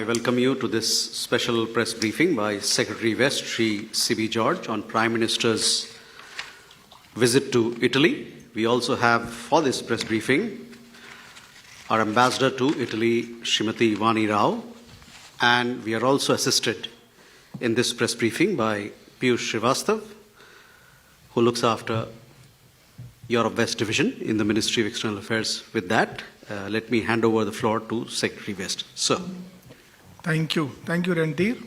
I welcome you to this special press briefing by Secretary West, Sri C.B. George, on Prime Minister's visit to Italy. We also have, for this press briefing, our Ambassador to Italy, Srimati Vani Rao, and we are also assisted in this press briefing by Piyush Srivastav, who looks after Europe West Division in the Ministry of External Affairs. With that, let me hand over the floor to Secretary West. Sir. Thank you. Thank you, Randir.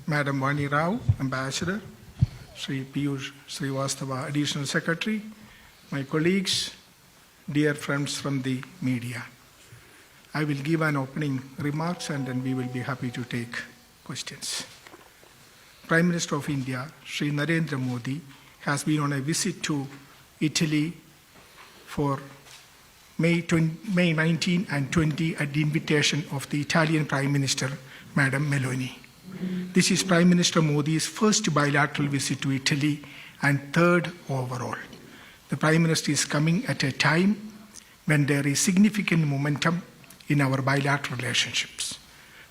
Madam Vani Rao, Ambassador, Sri Piyush Srivastava, Additional Secretary, my colleagues, dear friends from the media. I will give an opening remarks and then we will be happy to take questions. Prime Minister of India, Sri Narendra Modi, has been on a visit to Italy for May 19 and 20 at the invitation of the Italian Prime Minister, Madam Meloni. This is Prime Minister Modi's first bilateral visit to Italy and third overall. The Prime Minister is coming at a time when there is significant momentum in our bilateral relationships.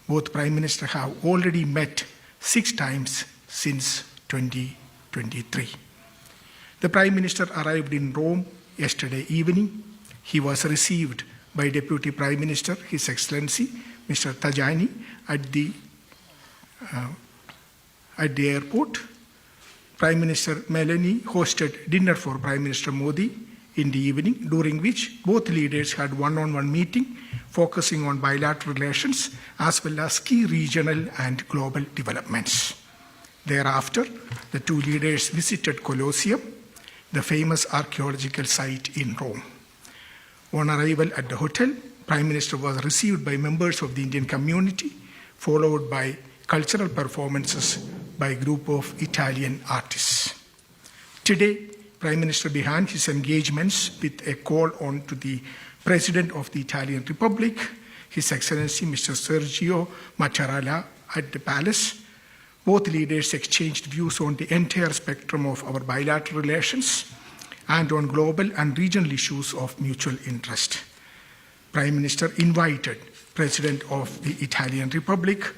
Both Prime Ministers have already met 6 times since 2023. The Prime Minister arrived in Rome yesterday evening. He was received by Deputy Prime Minister, His Excellency, Mr. Tajani, at the airport. Prime Minister Meloni hosted dinner for Prime Minister Modi in the evening, during which both leaders had one-on-one meeting focusing on bilateral relations as well as key regional and global developments. Thereafter, the two leaders visited Colosseum, the famous archaeological site in Rome. On arrival at the hotel, Prime Minister was received by members of the Indian community, followed by cultural performances by a group of Italian artists. Today, Prime Minister began his engagements with a call on to the President of the Italian Republic, His Excellency Mr. Sergio Mattarella, at the palace. Both leaders exchanged views on the entire spectrum of our bilateral relations and on global and regional issues of mutual interest. Prime Minister invited President of the Italian Republic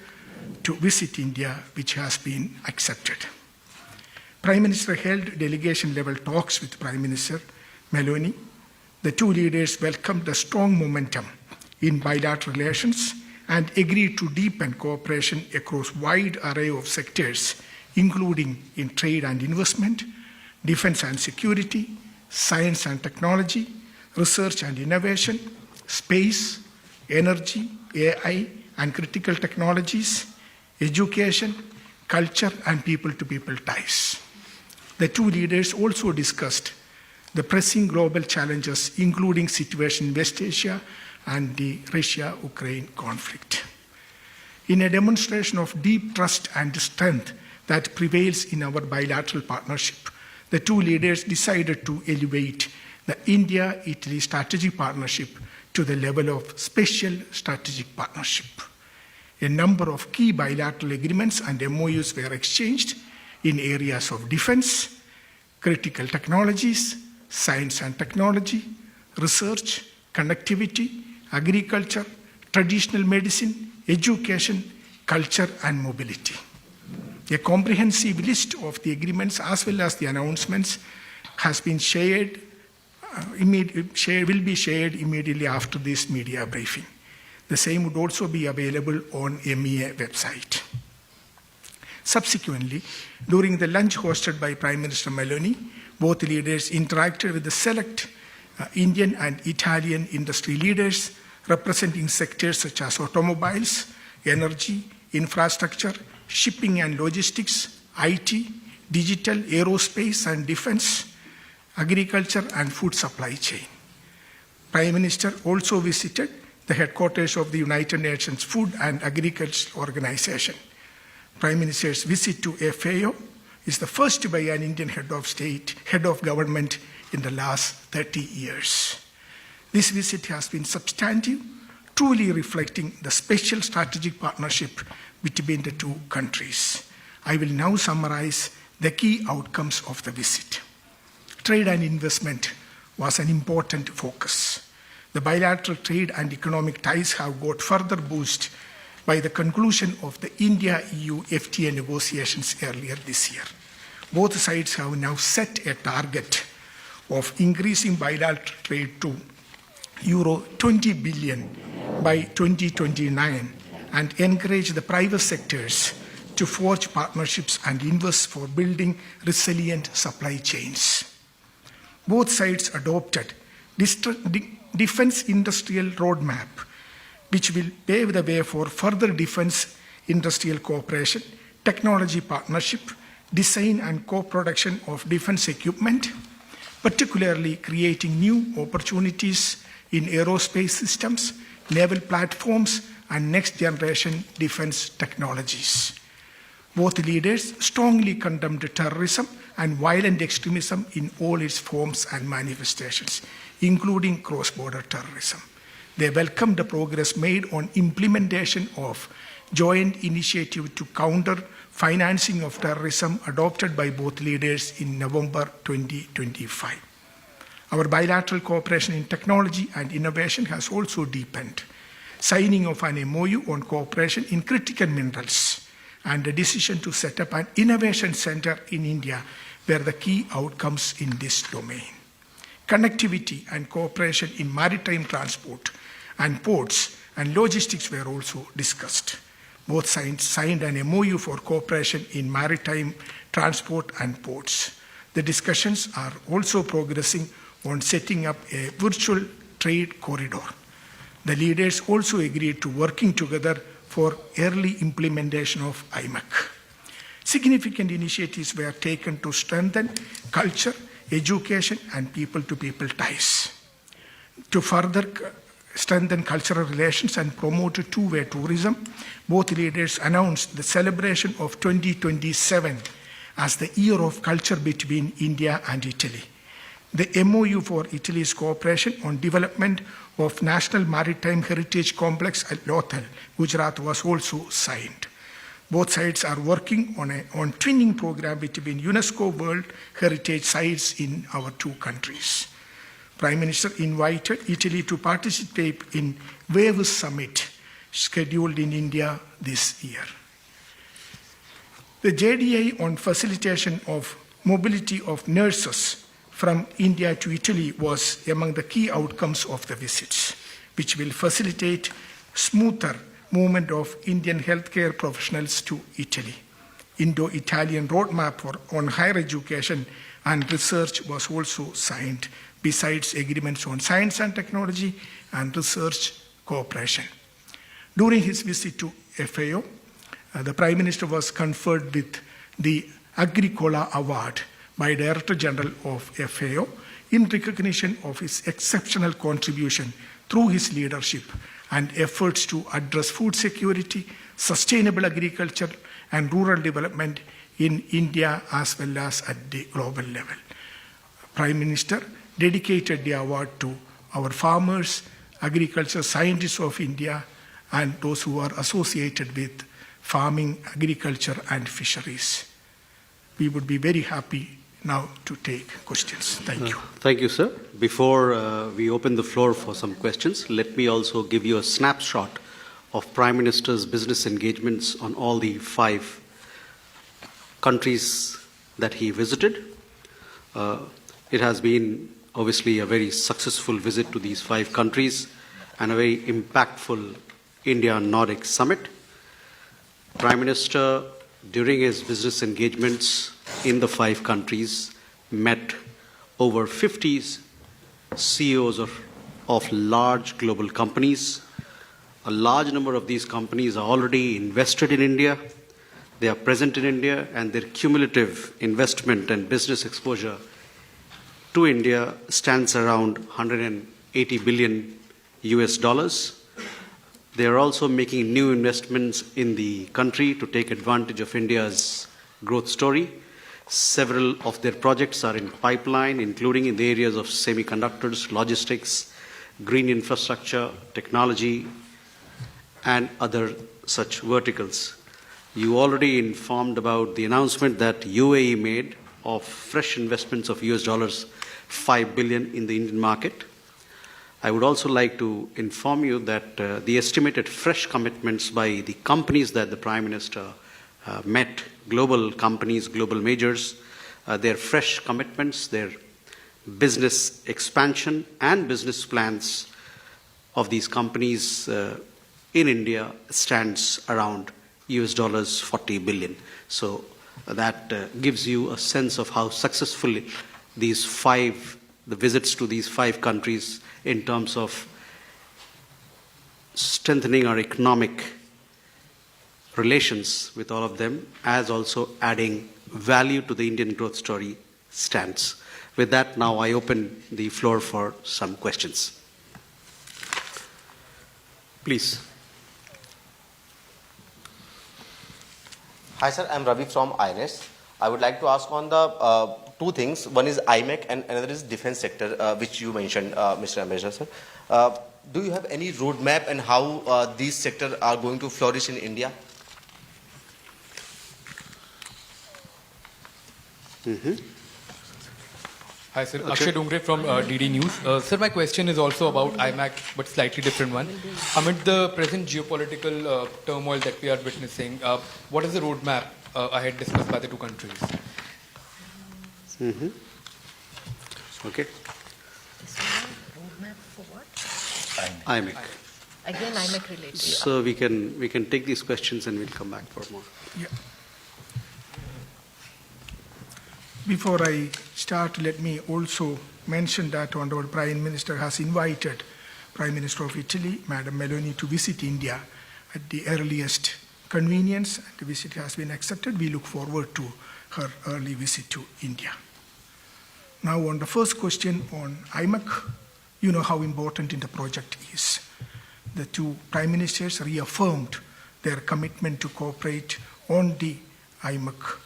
to visit India, which has been accepted. Prime Minister held delegation-level talks with Prime Minister Meloni. The two leaders welcomed the strong momentum in bilateral relations and agreed to deepen cooperation across a wide array of sectors, including in trade and investment, defense and security, science and technology, research and innovation, space, energy, AI and critical technologies, education, culture and people-to-people ties. The two leaders also discussed the pressing global challenges, including situation in West Asia and the Russia-Ukraine conflict. In a demonstration of deep trust and strength that prevails in our bilateral partnership, the two leaders decided to elevate the India-Italy strategic partnership to the level of special strategic partnership. A number of key bilateral agreements and MOUs were exchanged in areas of defense, critical technologies, science and technology, research, connectivity, agriculture, traditional medicine, education, culture and mobility. A comprehensive list of the agreements as well as the announcements has been shared, will be shared immediately after this media briefing. The same would also be available on MEA website. Subsequently, during the lunch hosted by Prime Minister Meloni, both leaders interacted with the select Indian and Italian industry leaders representing sectors such as automobiles, energy, infrastructure, shipping and logistics, IT, digital, aerospace and defense, agriculture and food supply chain. Prime Minister also visited the headquarters of the United Nations Food and Agriculture Organization. Prime Minister's visit to FAO is the first by an Indian head of government in the last 30 years. This visit has been substantive, truly reflecting the special strategic partnership between the two countries. I will now summarize the key outcomes of the visit. Trade and investment was an important focus. The bilateral trade and economic ties have got further boost by the conclusion of the India-EU FTA negotiations earlier this year. Both sides have now set a target of increasing bilateral trade to Euro 20 billion by 2029 and encourage the private sectors to forge partnerships and invest for building resilient supply chains. Both sides adopted defense industrial roadmap, which will pave the way for further defense industrial cooperation, technology partnership, design and co-production of defense equipment, particularly creating new opportunities in aerospace systems, naval platforms, and next-generation defense technologies. Both leaders strongly condemned terrorism and violent extremism in all its forms and manifestations, including cross-border terrorism. They welcomed the progress made on implementation of joint initiative to counter financing of terrorism adopted by both leaders in November 2025. Our bilateral cooperation in technology and innovation has also deepened. Signing of an MOU on cooperation in critical minerals and the decision to set up an innovation center in India were the key outcomes in this domain. Connectivity and cooperation in maritime transport and ports and logistics were also discussed. Both sides signed an MOU for cooperation in maritime transport and ports. The discussions are also progressing on setting up a virtual trade corridor. The leaders also agreed to working together for early implementation of IMEC. Significant initiatives were taken to strengthen culture, education, and people-to-people ties. To further strengthen cultural relations and promote two-way tourism, both leaders announced the celebration of 2027 as the year of culture between India and Italy. The MOU for Italy's cooperation on development of National Maritime Heritage Complex at Lothal, Gujarat, was also signed. Both sides are working on twinning program between UNESCO World Heritage Sites in our two countries. Prime Minister invited Italy to participate in WAVE Summit scheduled in India this year. The JDA on facilitation of mobility of nurses from India to Italy was among the key outcomes of the visits, which will facilitate smoother movement of Indian healthcare professionals to Italy. Indo-Italian roadmap on higher education and research was also signed, besides agreements on science and technology and research cooperation. During his visit to FAO, the Prime Minister was conferred with the Agricola Award by Director General of FAO in recognition of his exceptional contribution through his leadership and efforts to address food security, sustainable agriculture, and rural development in India as well as at the global level. Prime Minister dedicated the award to our farmers, agriculture scientists of India, and those who are associated with farming, agriculture, and fisheries. We would be very happy now to take questions. Thank you. Thank you, sir. Before we open the floor for some questions, let me also give you a snapshot of Prime Minister's business engagements on all the 5 countries that he visited. It has been obviously a very successful visit to these 5 countries and a very impactful India-Nordic summit. Prime Minister, during his business engagements in the 5 countries, met over 50 CEOs of large global companies. A large number of these companies are already invested in India. They are present in India, and their cumulative investment and business exposure to India stands around $180 billion US. They are also making new investments in the country to take advantage of India's growth story. Several of their projects are in pipeline, including in the areas of semiconductors, logistics, green infrastructure, technology, and other such verticals. You already informed about the announcement that UAE made of fresh investments of $5 billion in the Indian market. I would also like to inform you that the estimated fresh commitments by the companies that the Prime Minister met, global companies, global majors, their fresh commitments, their business expansion and business plans of these companies in India stands around US $40 billion. So that gives you a sense of how successful the visits to these 5 countries in terms of strengthening our economic relations with all of them, as also adding value to the Indian growth story stands. With that, now I open the floor for some questions. Please. Hi sir, I'm Ravi from INS. I would like to ask on the 2 things. One is IMEC and another is defense sector, which you mentioned, Mr. Ambassador sir. Do you have any roadmap and how these sectors are going to flourish in India? Hi sir, Akshay Dongre from DD News. Sir, my question is also about IMAC, but slightly different one. Amid the present geopolitical turmoil that we are witnessing, what is the roadmap ahead discussed by the 2 countries? Okay. Roadmap for what? IMEC. Again, IMEC related. So we can take these questions and we'll come back for more. Yeah. Before I start, let me also mention that Honorable Prime Minister has invited Prime Minister of Italy, Madam Meloni, to visit India at the earliest convenience. The visit has been accepted. We look forward to her early visit to India. Now, on the first question on IMEC, you know how important the project is. The 2 Prime Ministers reaffirmed their commitment to cooperate on the IMEC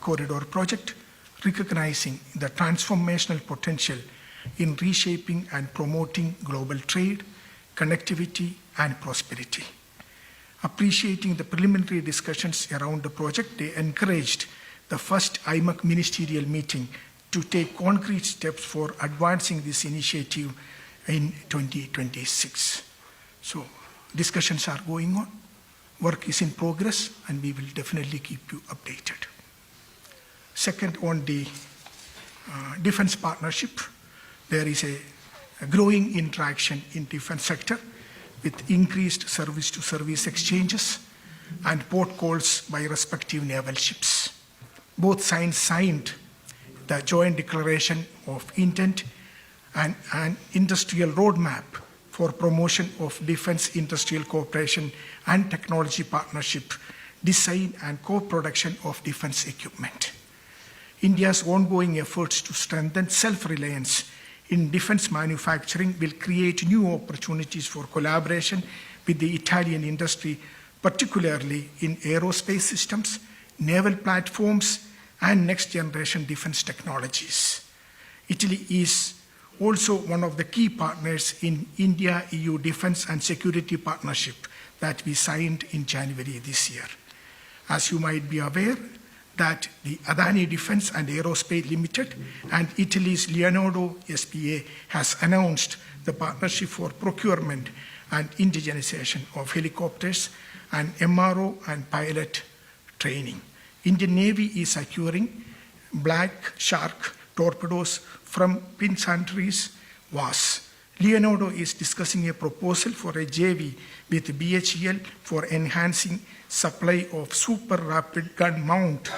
corridor project, recognizing the transformational potential in reshaping and promoting global trade, connectivity, and prosperity. Appreciating the preliminary discussions around the project, they encouraged the first IMEC ministerial meeting to take concrete steps for advancing this initiative in 2026. So discussions are going on, work is in progress, and we will definitely keep you updated. Second, on the defense partnership, there is a growing interaction in defense sector with increased service-to-service exchanges and port calls by respective naval ships. Both sides signed the joint declaration of intent and an industrial roadmap for promotion of defense industrial cooperation and technology partnership, design and co-production of defense equipment. India's ongoing efforts to strengthen self-reliance in defense manufacturing will create new opportunities for collaboration with the Italian industry, particularly in aerospace systems, naval platforms, and next-generation defense technologies. Italy is also one of the key partners in India-EU Defense and Security Partnership that we signed in January this year. As you might be aware, that the Adani Defense and Aerospace Limited and Italy's Leonardo SPA has announced the partnership for procurement and indigenization of helicopters and MRO and pilot training. Indian Navy is securing Black Shark torpedoes from Pinsantries WAS. Leonardo is discussing a proposal for a JV with BHEL for enhancing supply of super rapid gun mount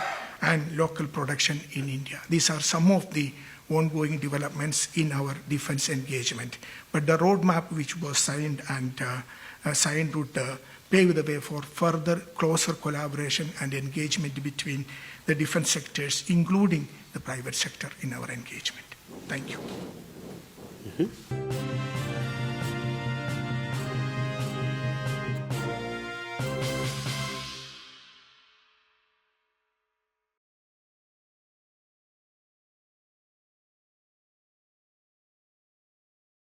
and local production in India. These are some of the ongoing developments in our defense engagement. But the roadmap which was signed would pave the way for further closer collaboration and engagement between the defense sectors, including the private sector in our engagement. Thank you.